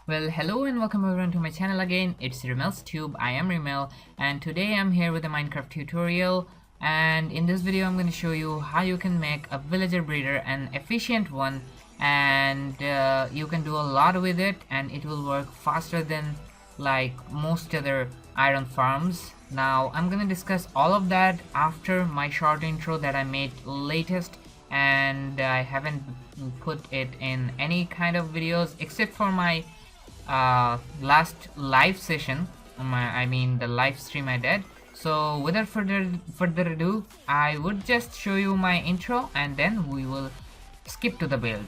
Well, hello and welcome everyone to my channel again. It's Rimel's Tube. I am Rimel, and today I'm here with a Minecraft tutorial. And in this video, I'm going to show you how you can make a villager breeder, an efficient one, and you can do a lot with it, and it will work faster than like most other iron farms. Now, I'm going to discuss all of that after my short intro that I made latest, and I haven't put it in any kind of videos except for my last live session, I mean the live stream I did. So without further ado, I would just show you my intro and then we will skip to the build.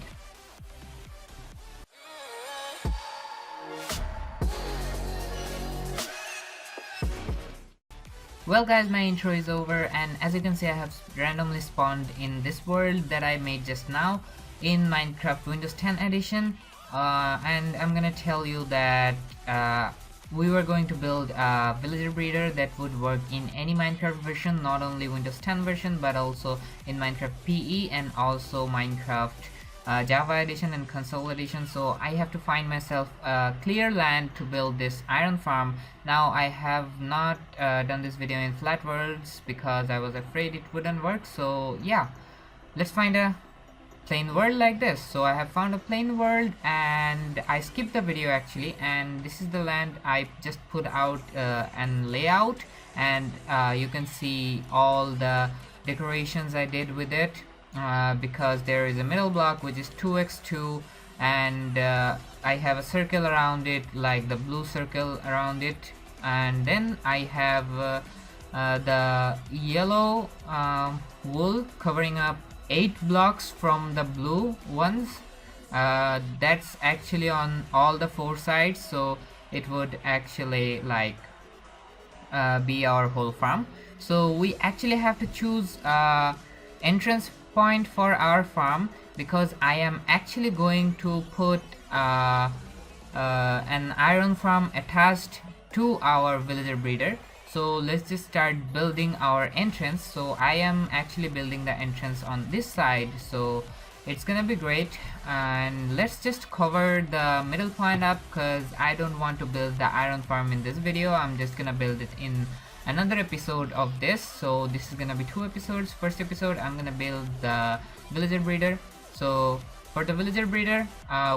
Well guys, my intro is over, and as you can see I have randomly spawned in this world that I made just now in Minecraft Windows 10 edition. And I'm gonna tell you that we were going to build a villager breeder that would work in any Minecraft version, not only Windows 10 version but also in Minecraft PE and also Minecraft Java edition and console edition. So I have to find myself clear land to build this iron farm. Now I have not done this video in flat worlds because I was afraid it wouldn't work. So yeah, let's find a plain world like this. So I have found a plain world and I skipped the video actually, and this is the land I just put out and layout, and you can see all the decorations I did with it because there is a middle block which is 2x2, and I have a circle around it, like the blue circle around it, and then I have the yellow wool covering up 8 blocks from the blue ones. That's actually on all the 4 sides, so it would actually like be our whole farm. So we actually have to choose entrance point for our farm because I am actually going to put an iron farm attached to our villager breeder. So let's just start building our entrance. So I am actually building the entrance on this side, so it's gonna be great. And let's just cover the middle point up because I don't want to build the iron farm in this video. I'm just gonna build it in another episode of this. So this is gonna be 2 episodes. First episode I'm gonna build the villager breeder. So for the villager breeder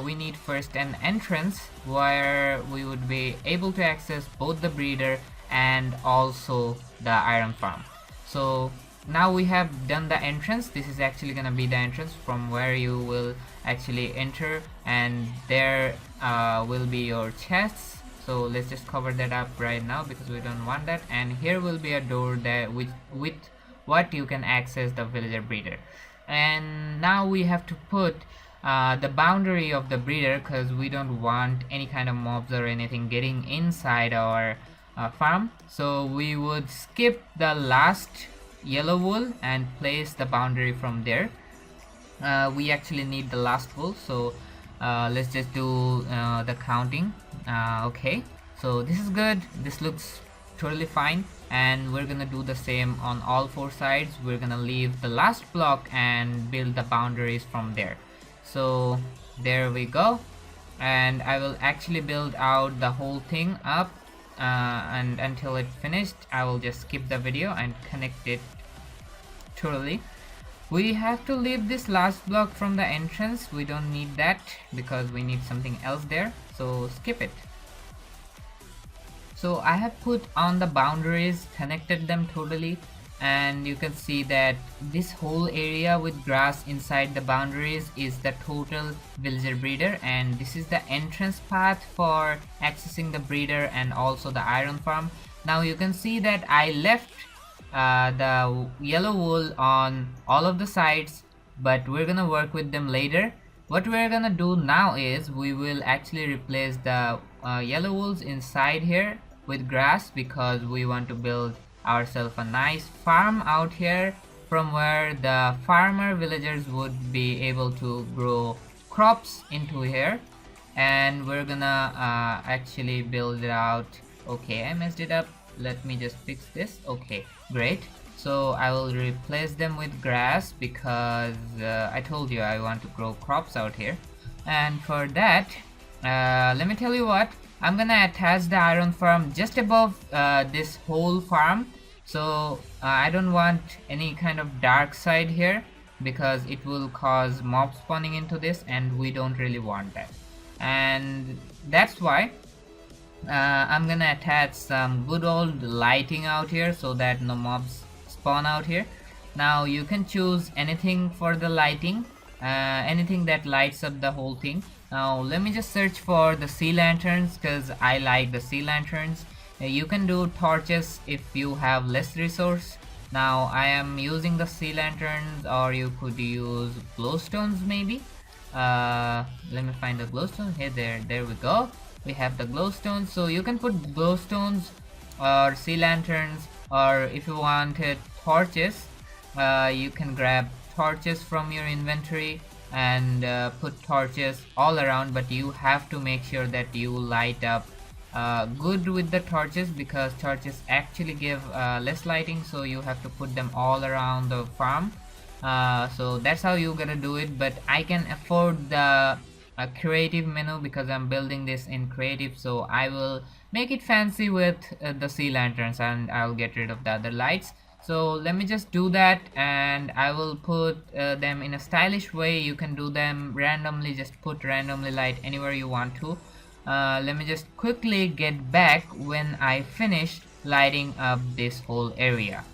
we need first an entrance where we would be able to access both the breeder and also the iron farm. So now we have done the entrance. This is actually gonna be the entrance from where you will actually enter, and there will be your chests. So let's just cover that up right now because we don't want that. And here will be a door that with what you can access the villager breeder. And now we have to put the boundary of the breeder because we don't want any kind of mobs or anything getting inside our farm. So we would skip the last yellow wool and place the boundary from there. We actually need the last wool, so let's just do the counting. Okay, so this is good, this looks totally fine, and we're gonna do the same on all 4 sides. We're gonna leave the last block and build the boundaries from there. So there we go, and I will actually build out the whole thing up and until it finished I will just skip the video and connect it totally. We have to leave this last block from the entrance. We don't need that because we need something else there, so skip it. So I have put on the boundaries, connected them totally, and you can see that this whole area with grass inside the boundaries is the total villager breeder, and this is the entrance path for accessing the breeder and also the iron farm. Now you can see that I left the yellow wool on all of the sides, but we're gonna work with them later. What we're gonna do now is we will actually replace the yellow wools inside here with grass because we want to build ourselves a nice farm out here from where the farmer villagers would be able to grow crops into here. And we're gonna actually build it out. Okay, I messed it up, let me just fix this. Okay, great. So I will replace them with grass because I told you I want to grow crops out here. And for that let me tell you what, I'm gonna attach the iron farm just above this whole farm. So I don't want any kind of dark side here because it will cause mob spawning into this, and we don't really want that. And that's why I'm gonna attach some good old lighting out here so that no mobs spawn out here. Now you can choose anything for the lighting, anything that lights up the whole thing. Now let me just search for the sea lanterns because I like the sea lanterns. You can do torches if you have less resource. Now I am using the sea lanterns, or you could use glowstones maybe. Let me find the glowstone. Hey, there we go. We have the glowstones, so you can put glowstones or sea lanterns, or if you wanted torches, you can grab torches from your inventory and put torches all around, but you have to make sure that you light up good with the torches, because torches actually give less lighting, so you have to put them all around the farm. So that's how you gotta do it. But I can afford the creative menu because I'm building this in creative, so I will make it fancy with the sea lanterns, and I'll get rid of the other lights. So let me just do that, and I will put them in a stylish way. You can do them randomly, just put randomly light anywhere you want to. Let me just quickly get back when I finish lighting up this whole area.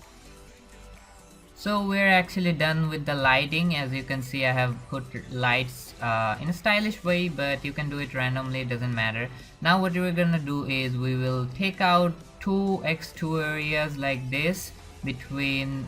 So we're actually done with the lighting. As you can see, I have put lights in a stylish way, but you can do it randomly, it doesn't matter. Now what we're gonna do is we will take out 2x2 areas like this between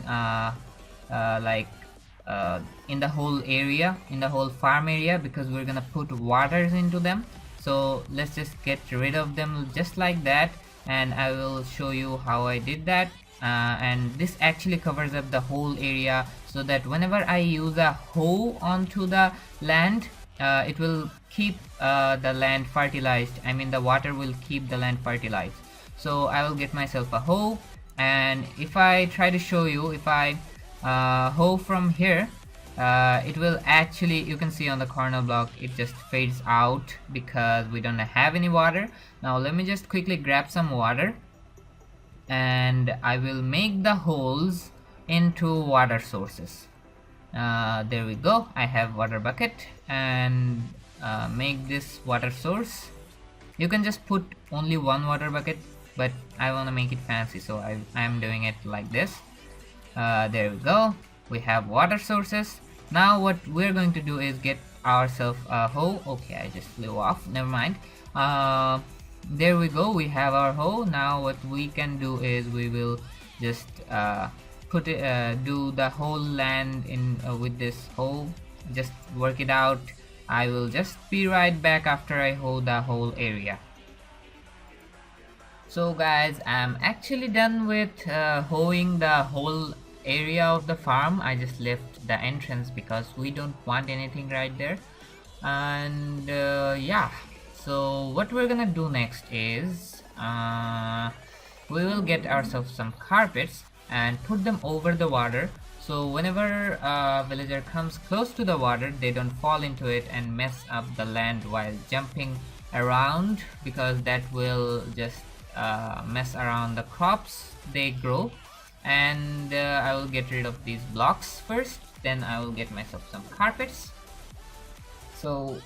in the whole area, in the whole farm area, because we're gonna put waters into them. So let's just get rid of them just like that, and I will show you how I did that. And this actually covers up the whole area, so that whenever I use a hoe onto the land, it will keep the land fertilized. I mean, the water will keep the land fertilized. So I will get myself a hoe, and if I try to show you, if I hoe from here, it will actually, you can see on the corner block, it just fades out because we don't have any water. Now let me just quickly grab some water, and I will make the holes into water sources. There we go. I have water bucket, and make this water source. You can just put only one water bucket, but I want to make it fancy, so I'm doing it like this. There we go. We have water sources. Now what we're going to do is get ourselves a hoe. Okay, I just flew off, never mind. There we go, we have our hoe. Now what we can do is we will just do the whole land in with this hoe, just work it out. I will just be right back after I hoe the whole area. So guys, I'm actually done with hoeing the whole area of the farm. I just left the entrance because we don't want anything right there. And yeah, so what we're gonna do next is we will get ourselves some carpets and put them over the water, so whenever a villager comes close to the water, they don't fall into it and mess up the land while jumping around, because that will just mess around the crops they grow. And I will get rid of these blocks first, then I will get myself some carpets. So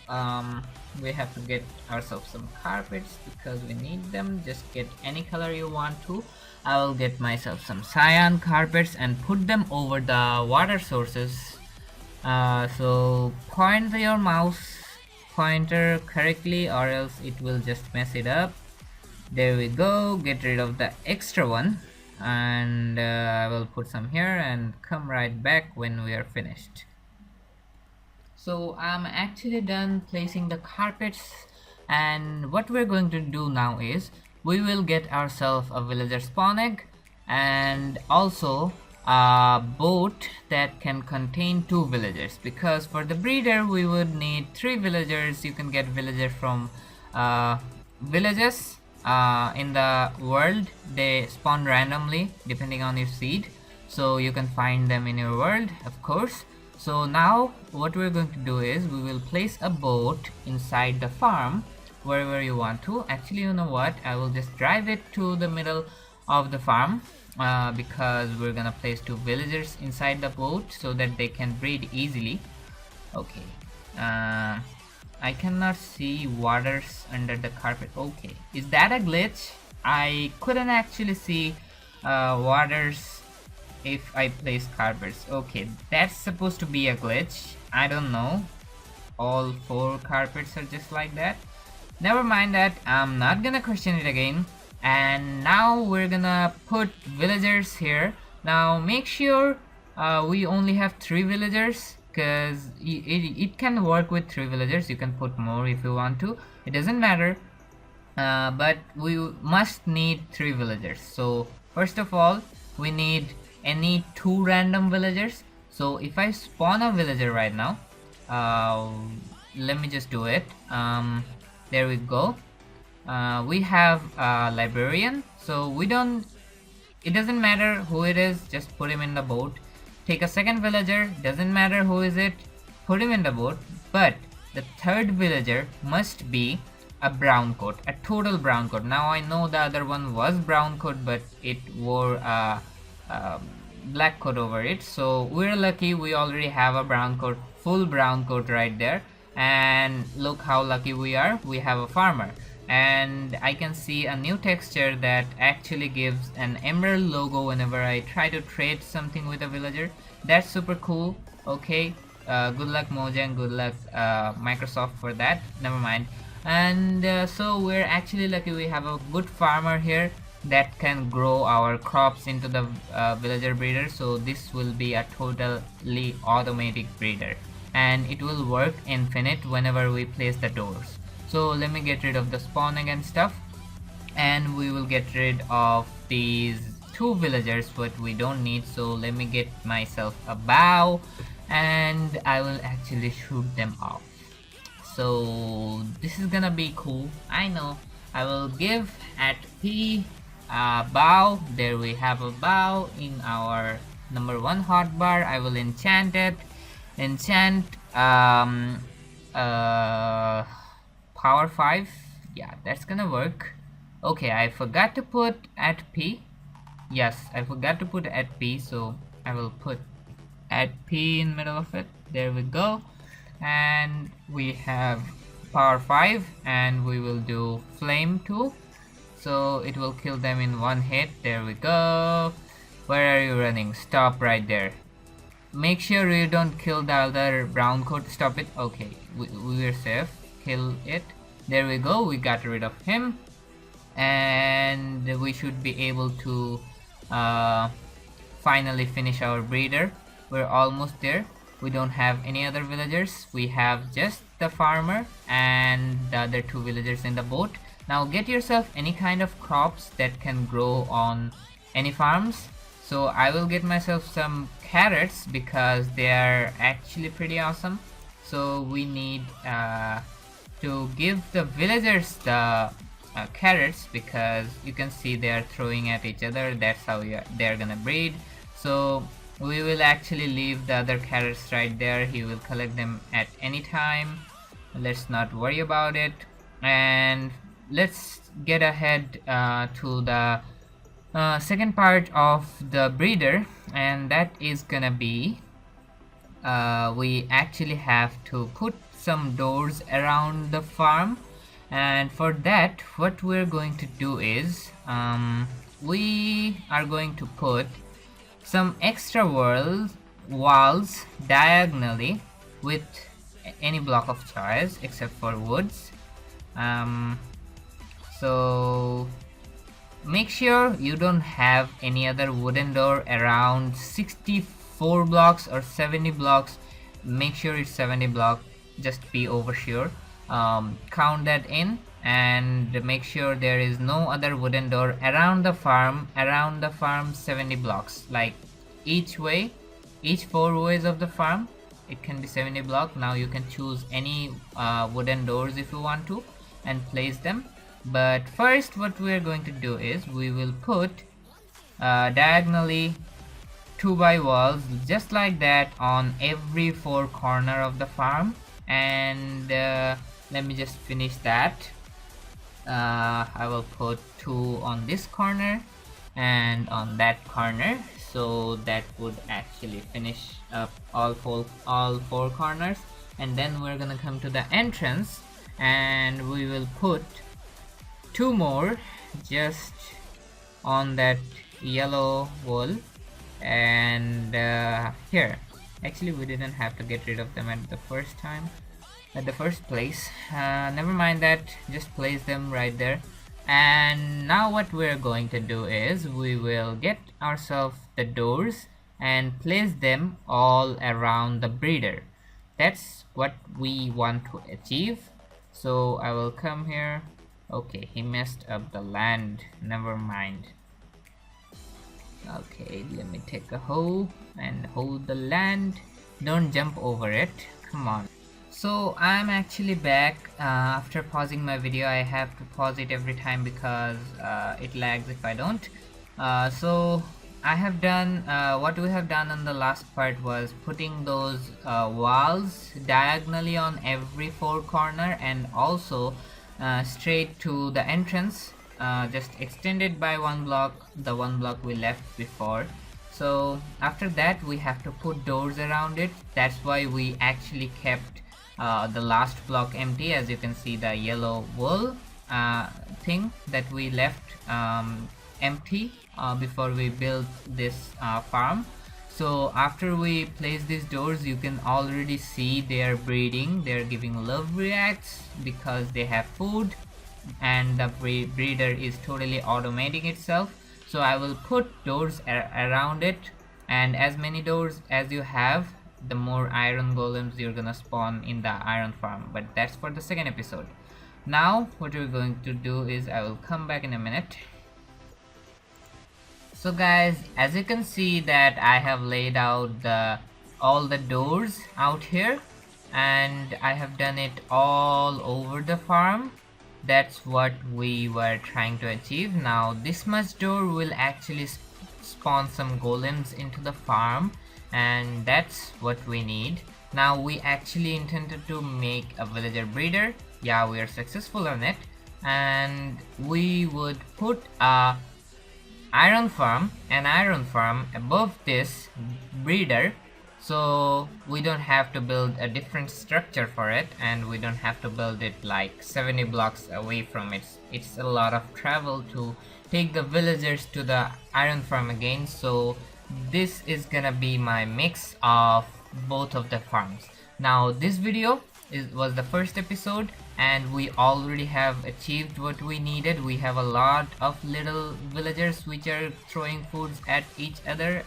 we have to get ourselves some carpets because we need them. Just get any color you want to. I will get myself some cyan carpets and put them over the water sources. So point your mouse pointer correctly, or else it will just mess it up. There we go. Get rid of the extra one, and I will put some here and come right back when we are finished. So I'm actually done placing the carpets, and what we're going to do now is we will get ourselves a villager spawn egg, and also a boat that can contain 2 villagers, because for the breeder we would need 3 villagers. You can get villagers from villages in the world. They spawn randomly depending on your seed, so you can find them in your world, of course. So now what we're going to do is we will place a boat inside the farm, wherever you want to. Actually, you know what, I will just drive it to the middle of the farm, because we're gonna place 2 villagers inside the boat so that they can breed easily. Okay, I cannot see waters under the carpet. Okay, is that a glitch? I couldn't actually see waters if I place carpets. Okay, that's supposed to be a glitch. I don't know. All 4 carpets are just like that. Never mind that. I'm not gonna question it again. And now we're gonna put villagers here. Now make sure we only have 3 villagers, because it can work with 3 villagers. You can put more if you want to. It doesn't matter. But we must need 3 villagers. So first of all, we need any 2 random villagers. So if I spawn a villager right now, let me just do it. There we go. We have a librarian, so it doesn't matter who it is, just put him in the boat. Take a second villager, doesn't matter who is it, put him in the boat. But the 3rd villager must be a brown coat, a total brown coat. Now I know the other one was brown coat, but it wore a black coat over it, so we're lucky we already have a brown coat, full brown coat right there. And look how lucky we are, we have a farmer. And I can see a new texture that actually gives an emerald logo whenever I try to trade something with a villager. That's super cool. Okay, good luck Mojang, good luck Microsoft for that. Never mind. And so we're actually lucky we have a good farmer here that can grow our crops into the villager breeder. So this will be a totally automatic breeder, and it will work infinite whenever we place the doors. So let me get rid of the spawning and stuff, and we will get rid of these 2 villagers what we don't need. So let me get myself a bow, and I will actually shoot them off. So this is gonna be cool, I know. I will give at P bow. There we have a bow in our number 1 hotbar. I will enchant it. Enchant power 5. Yeah, that's gonna work. Okay, I forgot to put at P. Yes, I forgot to put at P, so I will put at P in middle of it. There we go. And we have power 5, and we will do flame 2, so it will kill them in 1 hit. There we go. Where are you running? Stop right there. Make sure you don't kill the other brown coat. Stop it. Okay, we're safe. Kill it. There we go. We got rid of him, and we should be able to finally finish our breeder. We're almost there. We don't have any other villagers. We have just the farmer and the other 2 villagers in the boat. Now get yourself any kind of crops that can grow on any farms. So I will get myself some carrots because they are actually pretty awesome. So we need to give the villagers the carrots, because you can see they are throwing at each other. That's how they're gonna breed. So we will actually leave the other carrots right there. He will collect them at any time. Let's not worry about it, and let's get ahead to the second part of the breeder, and that is gonna be we actually have to put some doors around the farm. And for that, what we're going to do is we are going to put some extra walls diagonally with any block of choice except for woods. So make sure you don't have any other wooden door around 64 blocks or 70 blocks. Make sure it's 70 block, just be oversure. Count that in, and make sure there is no other wooden door around the farm 70 blocks, like each 4 ways of the farm. It can be 70 block. Now you can choose any wooden doors if you want to and place them. But first what we are going to do is we will put diagonally 2x walls just like that on every 4 corner of the farm. And let me just finish that. I will put 2 on this corner and on that corner, so that would actually finish up all four corners. And then we're gonna come to the entrance and we will put 2 more just on that yellow wall. And here, actually we didn't have to get rid of them at the first place. Never mind that, just place them right there. And now what we're going to do is we will get ourselves the doors and place them all around the breeder. That's what we want to achieve. So I will come here. Okay, he messed up the land, never mind. Okay, let me take a hoe and hold the land. Don't jump over it, come on. So I'm actually back after pausing my video. I have to pause it every time because it lags if I don't. So I have done what we have done on the last part was putting those walls diagonally on every 4 corner, and also straight to the entrance, just extended by 1 block, the 1 block we left before. So after that we have to put doors around it. That's why we actually kept the last block empty. As you can see, the yellow wool thing that we left empty before we built this farm. So after we place these doors, you can already see they are breeding, they are giving love reacts because they have food, and the breeder is totally automating itself. So I will put doors around it, and as many doors as you have, the more iron golems you're gonna spawn in the iron farm. But that's for the second episode. Now what we're going to do is I will come back in a minute. So guys, as you can see that I have laid out all the doors out here, and I have done it all over the farm. That's what we were trying to achieve. Now this much door will actually spawn some golems into the farm, and that's what we need. Now we actually intended to make a villager breeder. Yeah, we are successful on it, and we would put an iron farm above this breeder, so we don't have to build a different structure for it, and we don't have to build it like 70 blocks away from it. It's a lot of travel to take the villagers to the iron farm again. So this is gonna be my mix of both of the farms. Now this video was the first episode, and we already have achieved what we needed. We have a lot of little villagers which are throwing foods at each other,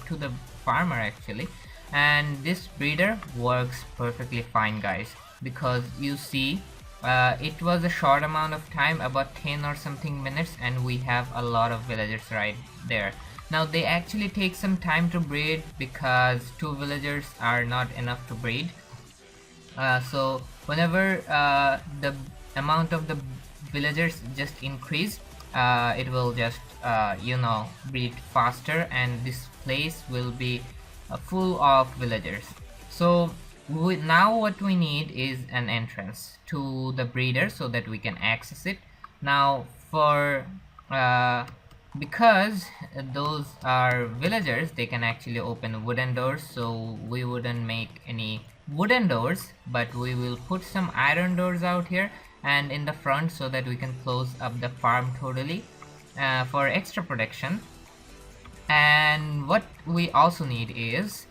to the farmer actually. And this breeder works perfectly fine, guys, because you see it was a short amount of time, about 10 or something minutes, and we have a lot of villagers right there. Now they actually take some time to breed because 2 villagers are not enough to breed. So whenever the amount of the villagers just increase, it will just breed faster, and this place will be full of villagers. So now what we need is an entrance to the breeder so that we can access it. Now for because those are villagers, they can actually open wooden doors, so we wouldn't make any wooden doors, but we will put some iron doors out here and in the front so that we can close up the farm totally for extra protection. And what we also need is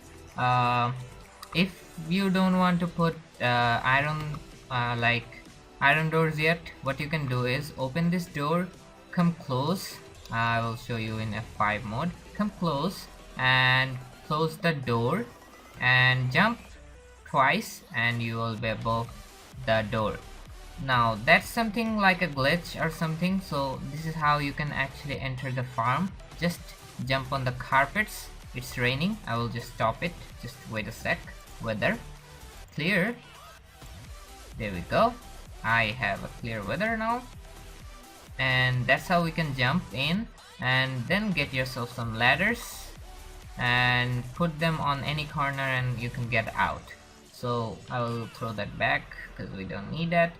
if you don't want to put iron doors yet, what you can do is open this door, come close. I will show you in F5 mode. Come close and close the door and jump twice, and you will be above the door. Now that's something like a glitch or something, so this is how you can actually enter the farm. Just jump on the carpets. It's raining, I will just stop it, just wait a sec. Weather clear, there we go. I have a clear weather now, and that's how we can jump in. And then get yourself some ladders and put them on any corner and you can get out. So I will throw that back because we don't need that.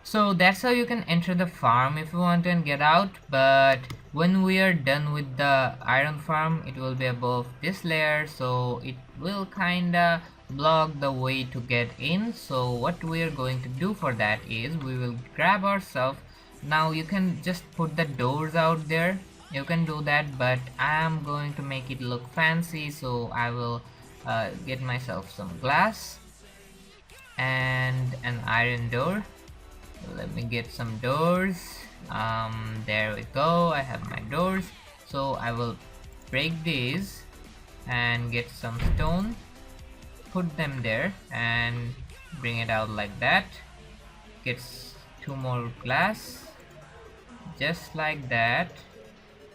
So that's how you can enter the farm if you want to and get out. But when we are done with the iron farm, it will be above this layer, so it will kinda block the way to get in. So what we are going to do for that is we will grab ourselves. Now you can just put the doors out there, you can do that, but I am going to make it look fancy, so I will get myself some glass and an iron door. Let me get some doors. There we go, I have my doors. So I will break these and get some stone, put them there and bring it out like that. Get 2 more glass, just like that.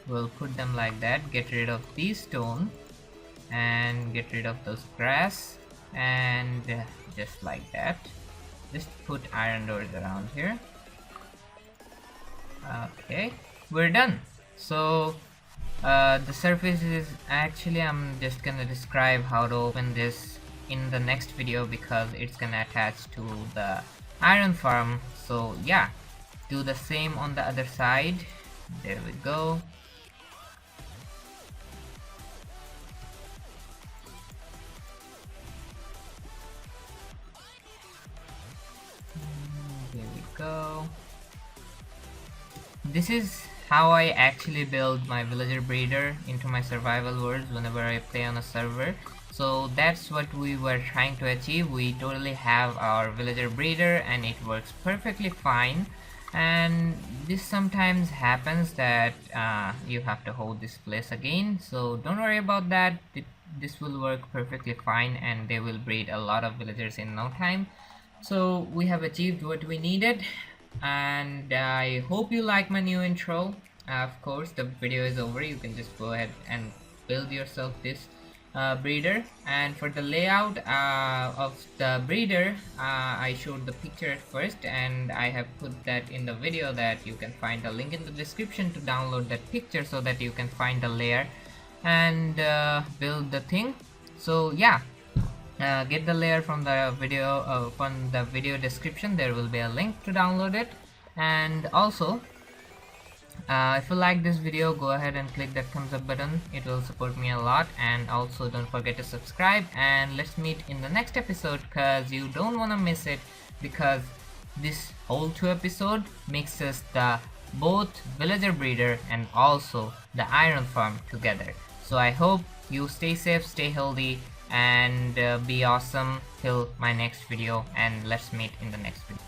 We'll put them like that, get rid of these stone and get rid of those grass, and just like that. Just put iron doors around here. Okay, we're done. So the surface is actually, I'm just gonna describe how to open this in the next video because it's gonna attach to the iron farm. So yeah, do the same on the other side. There we go. There we go. This is how I actually build my villager breeder into my survival worlds whenever I play on a server. So that's what we were trying to achieve. We totally have our villager breeder and it works perfectly fine. And this sometimes happens that you have to hold this place again, so don't worry about that. This will work perfectly fine and they will breed a lot of villagers in no time. So we have achieved what we needed, and I hope you like my new intro. Of course, the video is over, you can just go ahead and build yourself this breeder. And for the layout of the breeder, I showed the picture at first and I have put that in the video, that you can find a link in the description to download that picture so that you can find the layer and build the thing. So yeah, get the layer from the video description. There will be a link to download it. And also if you like this video, go ahead and click that thumbs up button, it will support me a lot. And also don't forget to subscribe, and let's meet in the next episode because you don't want to miss it, because this whole 2 episode mixes the both villager breeder and also the iron farm together. So I hope you stay safe, stay healthy, and be awesome till my next video, and let's meet in the next video.